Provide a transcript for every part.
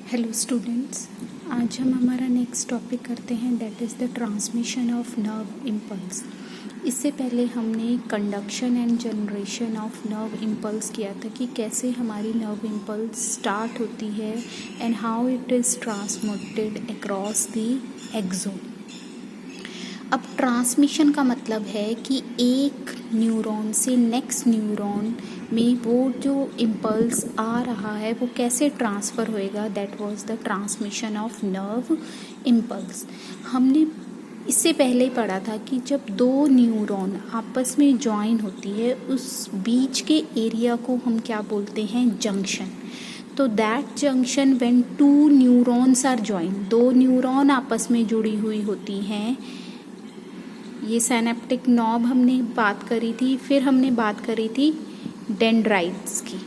Hello students, आज हम हमारा नेक्स्ट टॉपिक करते हैं, that is the transmission of nerve impulse. इससे पहले हमने conduction and generation of nerve impulse किया था कि कैसे हमारी नर्व इम्पल्स स्टार्ट होती है and how it is transmitted across the axon. अब ट्रांसमिशन का मतलब है कि एक न्यूरॉन से नेक्स्ट न्यूरॉन में वो जो इम्पल्स आ रहा है वो कैसे ट्रांसफ़र होएगा, that was the transmission of nerve impulse. हमने इससे पहले पढ़ा था कि जब दो न्यूरॉन आपस में ज्वाइन होती है उस बीच के एरिया को हम क्या बोलते हैं, जंक्शन। तो that junction when two neurons are join, दो न्यूरॉन आपस में जुड़ी हुई होती हैं। ये सिनेप्टिक नॉब हमने बात करी थी, फिर हमने बात करी थी डेंड्राइट्स की।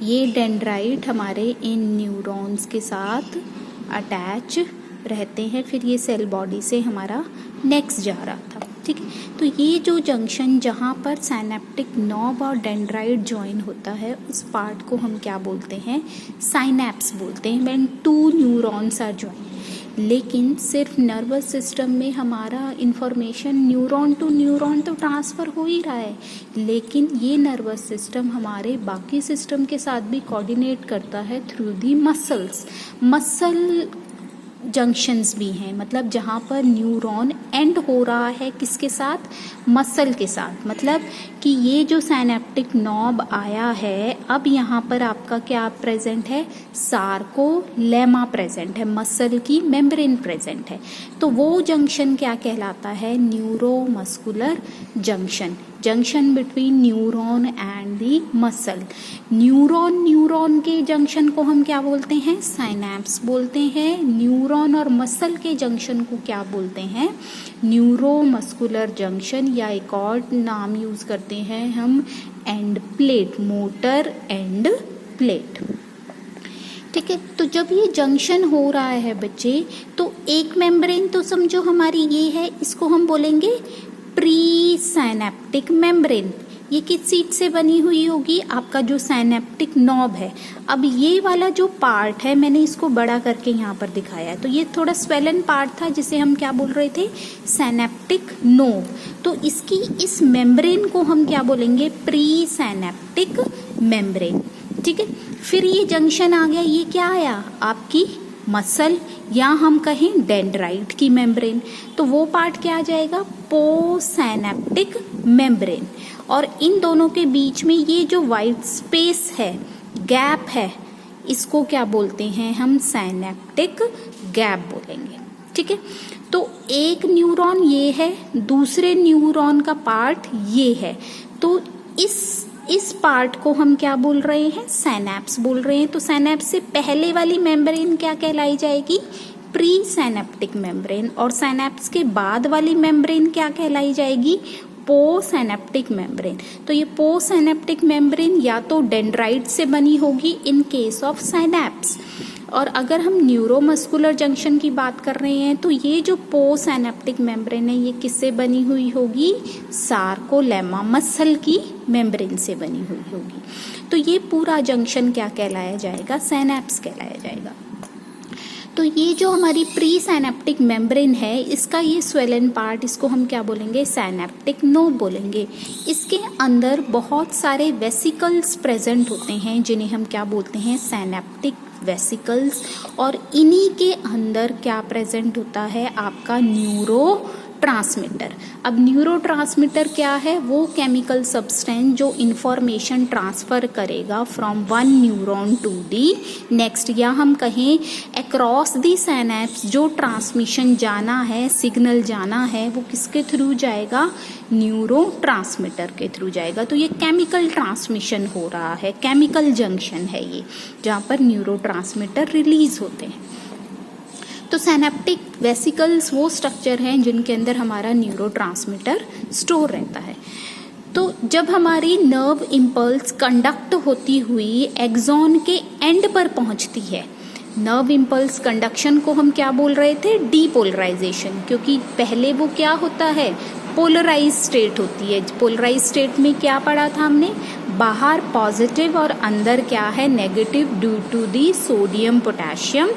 ये डेंड्राइट हमारे इन न्यूरॉन्स के साथ अटैच रहते हैं, फिर ये सेल बॉडी से हमारा नेक्स्ट जा रहा था, ठीक है। तो ये जो जंक्शन जहाँ पर सिनेप्टिक नॉब और डेंड्राइट ज्वाइन होता है उस पार्ट को हम क्या बोलते हैं, साइनैप्स बोलते हैं, when two neurons are join. लेकिन सिर्फ नर्वस सिस्टम में हमारा इंफॉर्मेशन न्यूरॉन टू न्यूरॉन तो ट्रांसफ़र हो ही रहा है, लेकिन ये नर्वस सिस्टम हमारे बाकी सिस्टम के साथ भी कोऑर्डिनेट करता है through the muscles. Muscle junctions भी हैं, मतलब जहाँ पर न्यूरॉन एंड हो रहा है किसके साथ, मसल के साथ। मतलब कि ये जो सिनेप्टिक नॉब आया है, अब यहाँ पर आपका क्या प्रेजेंट है, सार्कोलेमा प्रेजेंट है, मसल की मेम्ब्रेन प्रेजेंट है। तो वो जंक्शन क्या कहलाता है, neuromuscular junction, junction between neuron and the muscle. Neuron के जंक्शन को हम क्या बोलते हैं, साइनैप्स बोलते हैं। न्यूरॉन और मसल के जंक्शन को क्या बोलते हैं, न्यूरोमस्कुलर जंक्शन, या एक और नाम यूज करते हैं हम end plate, motor end plate, ठीक है। तो जब ये जंक्शन हो रहा है बच्चे, तो एक मेम्ब्रेन तो समझो हमारी ये है, इसको हम बोलेंगे प्री साइनेप्टिक मेम्ब्रेन। ये किस चीज से बनी हुई होगी, आपका जो साइनेप्टिक नॉब है। अब ये वाला जो पार्ट है मैंने इसको बड़ा करके यहाँ पर दिखाया है, तो ये थोड़ा स्वेलन पार्ट था जिसे हम क्या बोल रहे थे, साइनेप्टिक नोब। तो इसकी इस मेम्ब्रेन को हम क्या बोलेंगे, प्री साइनेप्टिक मेम्ब्रेन, ठीक है। फिर ये जंक्शन आ गया, ये क्या आया, आपकी मसल, या हम कहें डेंड्राइट की मेम्ब्रेन। तो वो पार्ट क्या आ जाएगा, पोसैनेप्टिक मेम्ब्रेन। और इन दोनों के बीच में ये जो वाइट स्पेस है, गैप है, इसको क्या बोलते हैं हम, साइनेप्टिक गैप बोलेंगे, ठीक है। तो एक न्यूरॉन ये है, दूसरे न्यूरॉन का पार्ट ये है, तो इस पार्ट को हम क्या बोल रहे हैं, साइनैप्स बोल रहे हैं। तो साइनैप्स से पहले वाली मेम्ब्रेन क्या कहलाई जाएगी, प्री साइनेप्टिक मेम्ब्रेन, और साइनैप्स के बाद वाली मेम्ब्रेन क्या कहलाई जाएगी, पोसैनेप्टिक मेम्ब्रेन। तो ये पोसैनेप्टिक मेम्ब्रेन या तो डेंड्राइट से बनी होगी इन केस ऑफ साइनैप्स, और अगर हम न्यूरोमस्कुलर जंक्शन की बात कर रहे हैं तो ये जो पोसैनेप्टिक मेम्ब्रेन है ये किससे बनी हुई होगी, सार्कोलेमा, मसल की मेम्ब्रेन से बनी हुई होगी। तो ये पूरा जंक्शन क्या कहलाया जाएगा, साइनैप्स कहलाया जाएगा। तो ये जो हमारी प्री साइनेप्टिक मेम्ब्रेन है, इसका ये स्वेलन पार्ट, इसको हम क्या बोलेंगे, साइनेप्टिक नोब बोलेंगे। इसके अंदर बहुत सारे वेसिकल्स प्रेजेंट होते हैं जिन्हें हम क्या बोलते हैं, साइनेप्टिक वेसिकल्स। और इन्हीं के अंदर क्या प्रेजेंट होता है, आपका न्यूरो ट्रांसमीटर। अब न्यूरो ट्रांसमीटर क्या है, वो केमिकल सब्सटेंस जो इंफॉर्मेशन ट्रांसफर करेगा from one neuron to the next, या हम कहें अक्रॉस दी साइनैप्स जो ट्रांसमिशन जाना है, सिग्नल जाना है, वो किसके थ्रू जाएगा, न्यूरो ट्रांसमीटर के थ्रू जाएगा। तो ये केमिकल ट्रांसमिशन हो रहा है, केमिकल जंक्शन है ये, जहाँ पर न्यूरो ट्रांसमीटर रिलीज होते हैं। तो साइनेप्टिक वेसिकल्स वो स्ट्रक्चर हैं जिनके अंदर हमारा न्यूरोट्रांसमीटर स्टोर रहता है। तो जब हमारी नर्व इम्पल्स कंडक्ट होती हुई एक्सॉन के एंड पर पहुंचती है, नर्व इम्पल्स कंडक्शन को हम क्या बोल रहे थे, डीपोलराइजेशन, क्योंकि पहले वो क्या होता है, पोलराइज स्टेट होती है। पोलराइज स्टेट में क्या पढ़ा था हमने, बाहर पॉजिटिव और अंदर क्या है negative due to the sodium potassium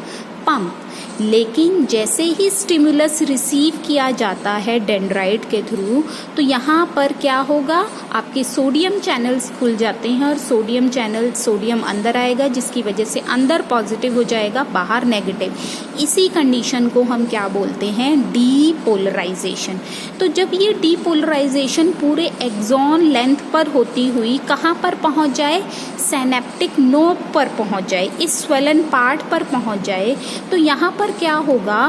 pump. लेकिन जैसे ही स्टिमुलस रिसीव किया जाता है डेंड्राइट के थ्रू, तो यहाँ पर क्या होगा, आपके सोडियम चैनल्स खुल जाते हैं और सोडियम अंदर आएगा, जिसकी वजह से अंदर पॉजिटिव हो जाएगा, बाहर नेगेटिव। इसी कंडीशन को हम क्या बोलते हैं, डीपोलराइजेशन। तो जब ये डीपोलराइजेशन पूरे एक्सॉन लेंथ पर होती हुई कहाँ पर पहुँच जाए, सिनेप्टिक नोब पर पहुँच जाए, इस स्वेलन पार्ट पर पहुँच जाए, तो यहाँ पर क्या होगा,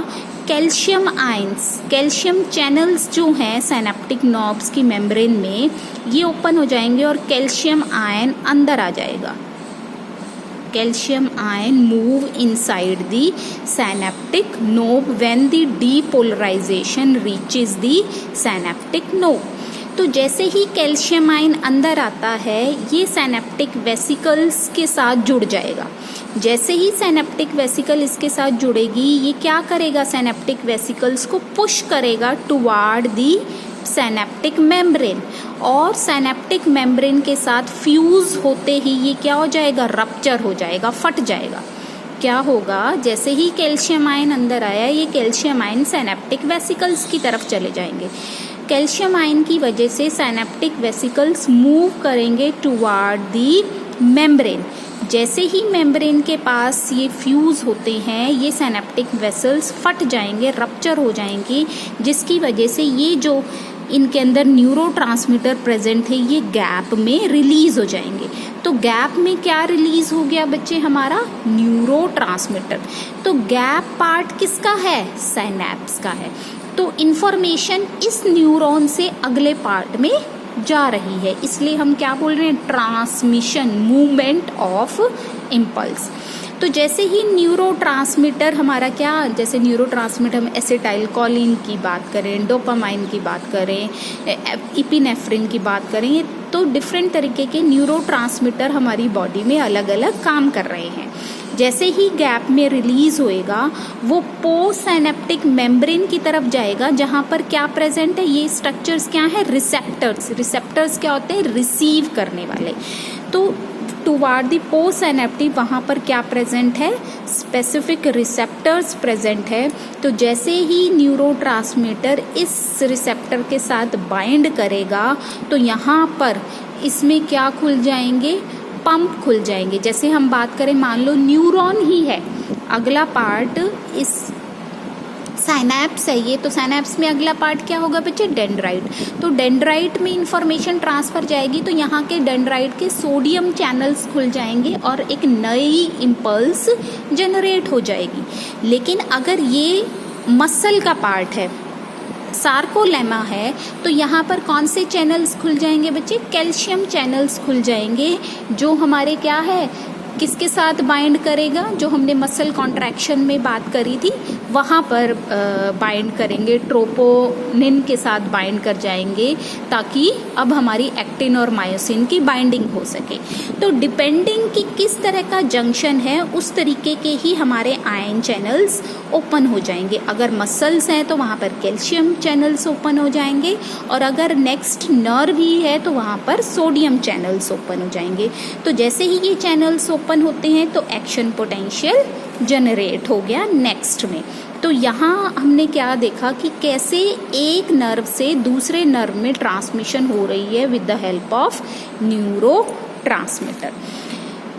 कैल्शियम आयंस, कैल्शियम चैनल्स जो हैं सिनेप्टिक नोब्स की मेम्ब्रेन में, ये ओपन हो जाएंगे और कैल्शियम आयन अंदर आ जाएगा। Calcium ion move inside the synaptic knob when the depolarization reaches the synaptic knob. तो जैसे ही कैल्शियम आयन अंदर आता है, ये सिनेप्टिक वेसिकल्स के साथ जुड़ जाएगा। जैसे ही सिनेप्टिक वेसिकल इसके साथ जुड़ेगी, ये क्या करेगा, सिनेप्टिक वेसिकल्स को पुश करेगा टुवार्ड दी सिनेप्टिक मेम्ब्रेन, और सिनेप्टिक मेम्ब्रेन के साथ फ्यूज होते ही ये क्या हो जाएगा, रप्चर हो जाएगा, फट जाएगा। क्या होगा, जैसे ही कैल्शियम आयन अंदर आया, ये कैल्शियम आयन सिनेप्टिक वेसिकल्स की तरफ चले जाएंगे। कैल्शियम आयन की वजह से सिनेप्टिक वेसिकल्स मूव करेंगे टुवार्ड दी मेम्ब्रेन। जैसे ही मेम्ब्रेन के पास ये फ्यूज होते हैं, ये सिनेप्टिक वेसल्स फट जाएंगे, रप्चर हो जाएंगे, जिसकी वजह से ये जो इनके अंदर न्यूरोट्रांसमीटर प्रेजेंट है, ये गैप में रिलीज हो जाएंगे। तो गैप में क्या रिलीज हो गया बच्चे, हमारा न्यूरोट्रांसमीटर। तो गैप पार्ट किसका है, सिनेप्स का है। तो इंफॉर्मेशन इस न्यूरॉन से अगले पार्ट में जा रही है, इसलिए हम क्या बोल रहे हैं, ट्रांसमिशन, मूवमेंट ऑफ इम्पल्स। तो जैसे ही न्यूरोट्रांसमीटर हमारा क्या, जैसे न्यूरोट्रांसमीटर हम एसिटाइलकोलिन की बात करें, डोपामाइन की बात करें, इपिनेफ्रिन की बात करें, तो डिफरेंट तरीके के न्यूरोट्रांसमीटर हमारी बॉडी में अलग अलग काम कर रहे हैं। जैसे ही गैप में रिलीज होएगा, वो पोस्ट सिनेप्टिक मेम्ब्रेन की तरफ जाएगा, जहाँ पर क्या प्रेजेंट है, ये स्ट्रक्चर्स क्या है, रिसेप्टर्स। रिसेप्टर्स क्या होते हैं, रिसीव करने वाले। तो टुवार्ड द पोस्ट सिनेप्टिक, वहाँ पर क्या प्रेजेंट है, स्पेसिफिक रिसेप्टर्स प्रेजेंट है। तो जैसे ही न्यूरोट्रांसमीटर इस रिसेप्टर के साथ बाइंड करेगा, तो यहाँ पर इसमें क्या खुल जाएंगे, पंप खुल जाएंगे। जैसे हम बात करें, मान लो न्यूरॉन ही है, अगला पार्ट इस साइनैप्स है ये, तो साइनैप्स में अगला पार्ट क्या होगा बच्चे, डेंड्राइट। तो डेंड्राइट में इंफॉर्मेशन ट्रांसफर जाएगी, तो यहाँ के डेंड्राइट के सोडियम चैनल्स खुल जाएंगे और एक नई इम्पल्स जनरेट हो जाएगी। लेकिन अगर ये मसल का पार्ट है, सार्कोलेमा है, तो यहाँ पर कौन से चैनल्स खुल जाएंगे बच्चे, कैल्शियम चैनल्स खुल जाएंगे, जो हमारे क्या है, किसके साथ बाइंड करेगा, जो हमने मसल कॉन्ट्रैक्शन में बात करी थी, वहाँ पर बाइंड करेंगे, ट्रोपोनिन के साथ बाइंड कर जाएंगे, ताकि अब हमारी एक्टिन और मायोसिन की बाइंडिंग हो सके। तो डिपेंडिंग कि किस तरह का जंक्शन है, उस तरीके के ही हमारे आयन चैनल्स ओपन हो जाएंगे। अगर मसल्स हैं तो वहाँ पर कैल्शियम चैनल्स ओपन हो जाएंगे, और अगर नेक्स्ट नर्व ही है तो वहाँ पर सोडियम चैनल्स ओपन हो जाएंगे। तो जैसे ही ये चैनल्स ओपन होते हैं, तो एक्शन पोटेंशियल जनरेट हो गया नेक्स्ट में। तो यहाँ हमने क्या देखा कि कैसे एक नर्व से दूसरे नर्व में ट्रांसमिशन हो रही है with the help of neurotransmitter.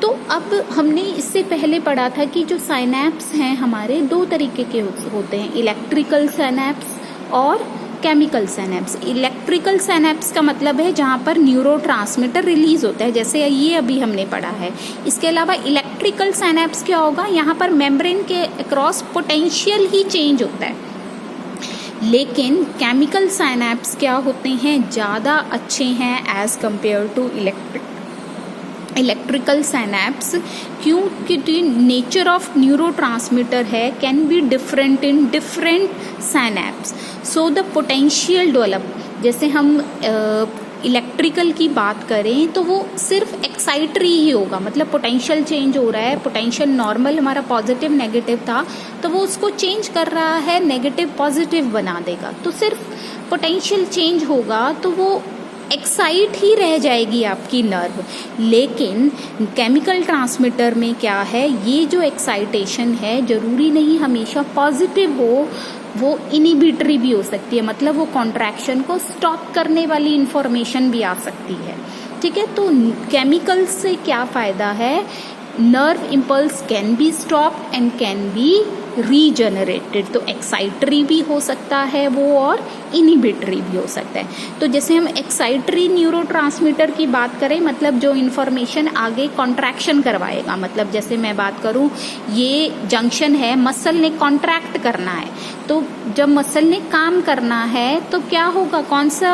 तो अब हमने इससे पहले पढ़ा था कि जो साइनैप्स हैं हमारे दो तरीके के होते हैं, इलेक्ट्रिकल साइनैप्स और केमिकल साइनैप्स। इलेक्ट्रिकल साइनैप्स का मतलब है जहाँ पर न्यूरोट्रांसमीटर रिलीज होता है, जैसे ये अभी हमने पढ़ा है। इसके अलावा इलेक्ट्रिकल साइनैप्स क्या होगा, यहाँ पर मेम्ब्रेन के अक्रॉस पोटेंशियल ही चेंज होता है। लेकिन केमिकल साइनैप्स क्या होते हैं, ज़्यादा अच्छे हैं as compare to electrical synapse. क्योंकि नेचर ऑफ न्यूरोट्रांसमीटर है can be different in different synapse, so the potential develop. जैसे हम इलेक्ट्रिकल की बात करें तो वो सिर्फ एक्साइटरी ही होगा, मतलब पोटेंशियल चेंज हो रहा है, पोटेंशियल नॉर्मल हमारा पॉजिटिव नेगेटिव था, तो वो उसको चेंज कर रहा है, नेगेटिव पॉजिटिव बना देगा। तो सिर्फ पोटेंशियल चेंज होगा, तो वो एक्साइट ही रह जाएगी आपकी नर्व। लेकिन केमिकल ट्रांसमीटर में क्या है, ये जो एक्साइटेशन है जरूरी नहीं हमेशा पॉजिटिव हो, वो इनिबिटरी भी हो सकती है, मतलब वो कॉन्ट्रैक्शन को स्टॉप करने वाली इंफॉर्मेशन भी आ सकती है। ठीक है, तो केमिकल से क्या फायदा है, nerve impulse can be stopped and can be regenerated. तो एक्साइटरी भी हो सकता है वो और इनिबिटरी भी हो सकता है। तो जैसे हम एक्साइटरी न्यूरोट्रांसमीटर की बात करें, मतलब जो इन्फॉर्मेशन आगे कॉन्ट्रैक्शन करवाएगा, मतलब जैसे मैं बात करूं ये जंक्शन है, मसल ने कॉन्ट्रैक्ट करना है, तो जब मसल ने काम करना है तो क्या होगा, कौन सा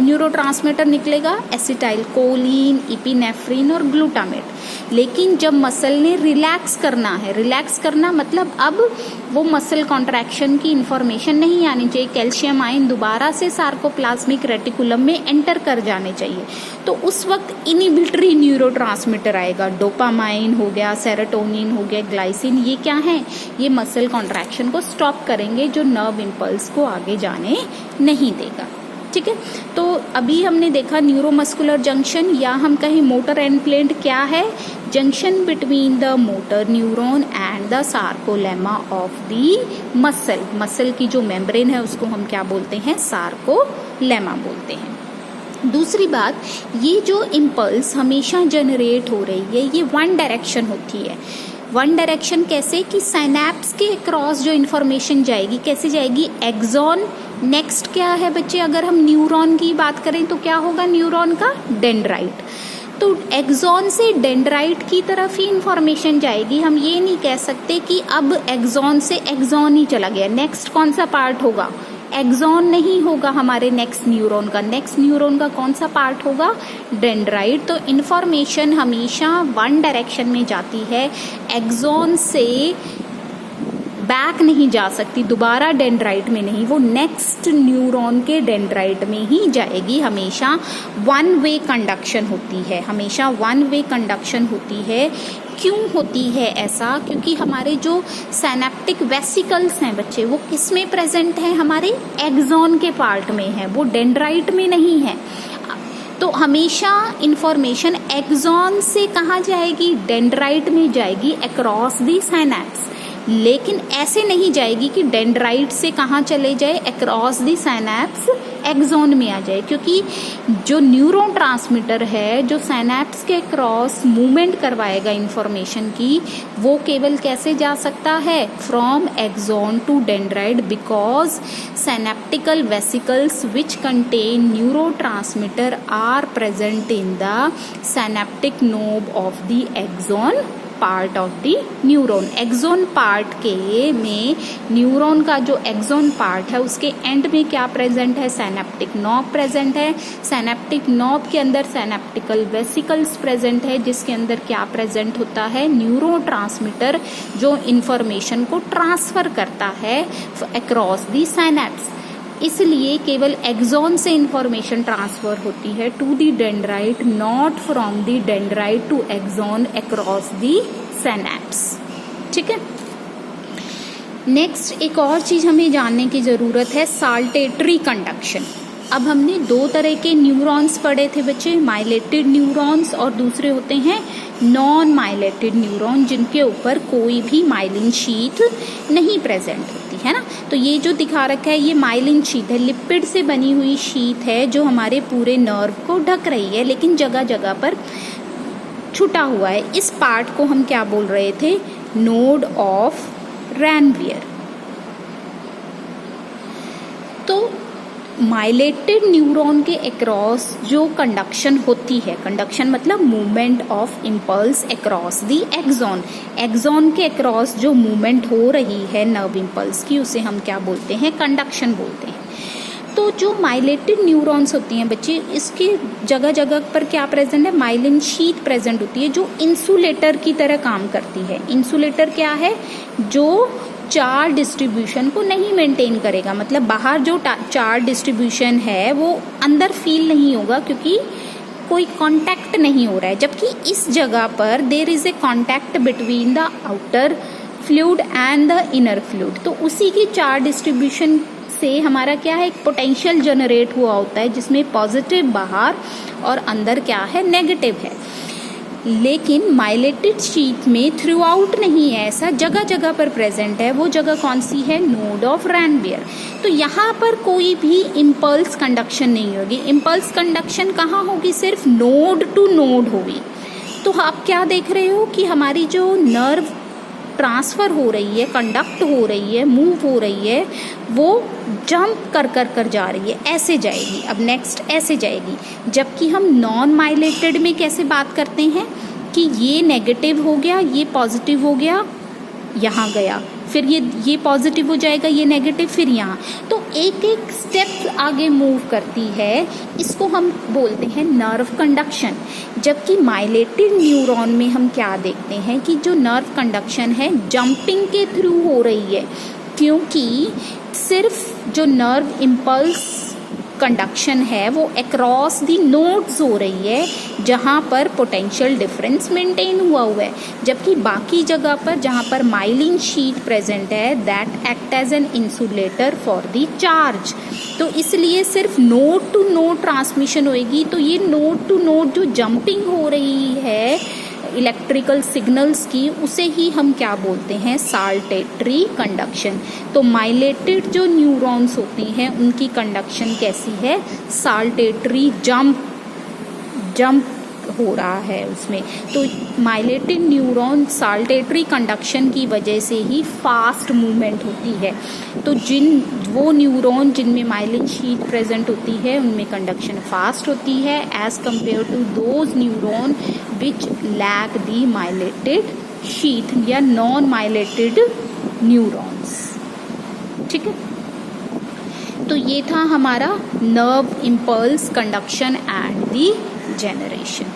न्यूरोट्रांसमीटर निकलेगा, एसिटाइल कोलिन, इपिनेफ्रिन और ग्लूटामेट। लेकिन जब मसल ने रिलैक्स करना है, रिलैक्स करना मतलब अब वो मसल कॉन्ट्रैक्शन की इंफॉर्मेशन नहीं आनी चाहिए, कैल्शियम आयन दोबारा से सार्कोप्लाज्मिक रेटिकुलम में एंटर कर जाने चाहिए, तो उस वक्त इनिबिटरी न्यूरोट्रांसमीटर आएगा। डोपामाइन हो गया, सेरोटोनिन हो गया, ग्लाइसिन, ये क्या है, ये मसल कॉन्ट्रैक्शन को स्टॉप करेंगे, जो नर्व इम्पल्स को आगे जाने नहीं देगा। ठीक है, तो अभी हमने देखा न्यूरोमस्कुलर जंक्शन, या हम कहें मोटर एंड प्लेट क्या है, junction between the motor neuron and the sarcolemma of the muscle. Muscle की जो मेम्ब्रेन है उसको हम क्या बोलते हैं, सार्कोलेमा बोलते हैं। दूसरी बात, ये जो इम्पल्स हमेशा जनरेट हो रही है ये वन डायरेक्शन होती है। वन डायरेक्शन कैसे, कि साइनैप्स के क्रॉस जो इन्फॉर्मेशन जाएगी, कैसे जाएगी, एक्सॉन, नेक्स्ट क्या है बच्चे, अगर हम न्यूरॉन की बात करें तो क्या होगा, न्यूरॉन का डेंड्राइट। तो एक्सॉन से डेंड्राइट की तरफ ही इंफॉर्मेशन जाएगी। हम ये नहीं कह सकते कि अब एक्सॉन से एक्सॉन ही चला गया, नेक्स्ट कौन सा पार्ट होगा, एक्सॉन नहीं होगा हमारे नेक्स्ट न्यूरॉन का। नेक्स्ट न्यूरॉन का कौन सा पार्ट होगा, डेंड्राइट। तो इंफॉर्मेशन हमेशा वन डायरेक्शन में जाती है, एक्सॉन से बैक नहीं जा सकती, दोबारा डेंड्राइट में नहीं, वो नेक्स्ट न्यूरॉन के डेंड्राइट में ही जाएगी। हमेशा वन वे कंडक्शन होती है, हमेशा वन वे कंडक्शन होती है। क्यों होती है ऐसा, क्योंकि हमारे जो सिनेप्टिक वेसिकल्स हैं बच्चे, वो किस में प्रेजेंट हैं, हमारे एक्सॉन के पार्ट में है, वो डेंड्राइट में नहीं है। तो हमेशा इंफॉर्मेशन एक्सॉन से कहाँ जाएगी, डेंड्राइट में जाएगी, अक्रॉस दी साइनैप्स। लेकिन ऐसे नहीं जाएगी कि डेंड्राइट से कहाँ चले जाए, अक्रॉस दी साइनैप्स एक्सॉन में आ जाए, क्योंकि जो न्यूरोट्रांसमीटर है जो साइनैप्स के क्रॉस मूवमेंट करवाएगा इंफॉर्मेशन की, वो केवल कैसे जा सकता है, from axon to dendrite, because synaptical vesicles which contain neurotransmitter are present in the synaptic knob of the axon part of the neuron. Axon part के में न्यूरॉन का जो एक्सॉन पार्ट है उसके एंड में क्या प्रेजेंट है, सिनेप्टिक नॉब प्रेजेंट है। सिनेप्टिक नॉब के अंदर सिनेप्टिकल वेसिकल्स प्रेजेंट है, जिसके अंदर क्या प्रेजेंट होता है, न्यूरोट्रांसमीटर, जो इंफॉर्मेशन को ट्रांसफर करता है अक्रॉस दी साइनैप्स। इसलिए केवल एक्सॉन से इंफॉर्मेशन ट्रांसफर होती है to the dendrite, not from the dendrite to axon across the synapse. ठीक है, नेक्स्ट एक और चीज हमें जानने की जरूरत है, साल्टेटरी कंडक्शन। अब हमने दो तरह के न्यूरॉन्स पढ़े थे बच्चे, माइलेटेड न्यूरॉन्स और दूसरे होते हैं नॉन माइलेटेड न्यूरॉन, जिनके ऊपर कोई भी माइलिन शीथ नहीं प्रेजेंट होती है ना। तो ये जो दिखा रखा है ये माइलिन शीथ है, लिपिड से बनी हुई शीथ है जो हमारे पूरे नर्व को ढक रही है, लेकिन जगह जगह पर छुटा हुआ है। इस पार्ट को हम क्या बोल रहे थे, नोड ऑफ रैनवियर। तो माइलेटेड न्यूरॉन के अक्रॉस जो कंडक्शन होती है, कंडक्शन मतलब movement of impulse across the axon, axon के अक्रॉस जो मूवमेंट हो रही है नर्व इम्पल्स की, उसे हम क्या बोलते हैं, कंडक्शन बोलते हैं। तो जो माइलेटेड न्यूरॉन्स होती हैं बच्चे, इसके जगह जगह पर क्या प्रेजेंट है, माइलिन शीथ प्रेजेंट होती है जो इंसुलेटर की तरह काम करती है। इंसुलेटर क्या है, जो चार्ज डिस्ट्रीब्यूशन को नहीं मेंटेन करेगा, मतलब बाहर जो चार्ज डिस्ट्रीब्यूशन है वो अंदर फील नहीं होगा क्योंकि कोई कांटेक्ट नहीं हो रहा है, जबकि इस जगह पर there is a contact between the outer fluid and the inner fluid. तो उसी की चार्ज डिस्ट्रीब्यूशन से हमारा क्या है, एक पोटेंशियल जनरेट हुआ होता है जिसमें पॉजिटिव बाहर और अंदर क्या है, नेगेटिव है। लेकिन माइलेटेड शीट में थ्रू आउट नहीं है, ऐसा जगह जगह पर प्रेजेंट है। वो जगह कौन सी है, नोड ऑफ रैनबियर। तो यहाँ पर कोई भी इम्पल्स कंडक्शन नहीं होगी। इम्पल्स कंडक्शन कहाँ होगी, सिर्फ नोड टू नोड होगी। तो आप क्या देख रहे हो कि हमारी जो नर्व ट्रांसफ़र हो रही है, कंडक्ट हो रही है, मूव हो रही है, वो जंप कर कर कर जा रही है, ऐसे जाएगी। अब नेक्स्ट ऐसे जाएगी। जबकि हम नॉन माइलेटेड में कैसे बात करते हैं कि ये नेगेटिव हो गया, ये पॉजिटिव हो गया, यहाँ गया, फिर ये पॉजिटिव हो जाएगा, ये नेगेटिव, फिर यहाँ। तो एक एक स्टेप आगे मूव करती है, इसको हम बोलते हैं नर्व कंडक्शन। जबकि माइलेटेड न्यूरॉन में हम क्या देखते हैं कि जो नर्व कंडक्शन है जंपिंग के थ्रू हो रही है, क्योंकि सिर्फ जो नर्व इम्पल्स कंडक्शन है वो अक्रॉस दी नोड्स हो रही है जहाँ पर पोटेंशियल डिफरेंस मेंटेन हुआ है। जबकि बाकी जगह पर जहाँ पर माइलिन शीट प्रेजेंट है, that act as an insulator for the charge. तो इसलिए सिर्फ नोड टू नोड ट्रांसमिशन होएगी। तो ये नोड टू नोड जो जंपिंग हो रही है इलेक्ट्रिकल सिग्नल्स की, उसे ही हम क्या बोलते हैं, साल्टेटरी कंडक्शन। तो माइलेटेड जो न्यूरॉन्स होते हैं उनकी कंडक्शन कैसी है, साल्टेटरी, जंप हो रहा है उसमें। तो माइलेटेड न्यूरॉन साल्टेटरी कंडक्शन की वजह से ही फास्ट मूवमेंट होती है। तो वो न्यूरॉन जिनमें माइलिन शीट प्रेजेंट होती है उनमें कंडक्शन फास्ट होती है as compare to those neuron which lack the myelinated sheet या नॉन माइलेटेड न्यूरॉन्स। ठीक है, तो ये था हमारा nerve impulse conduction and the generation.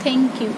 Thank you.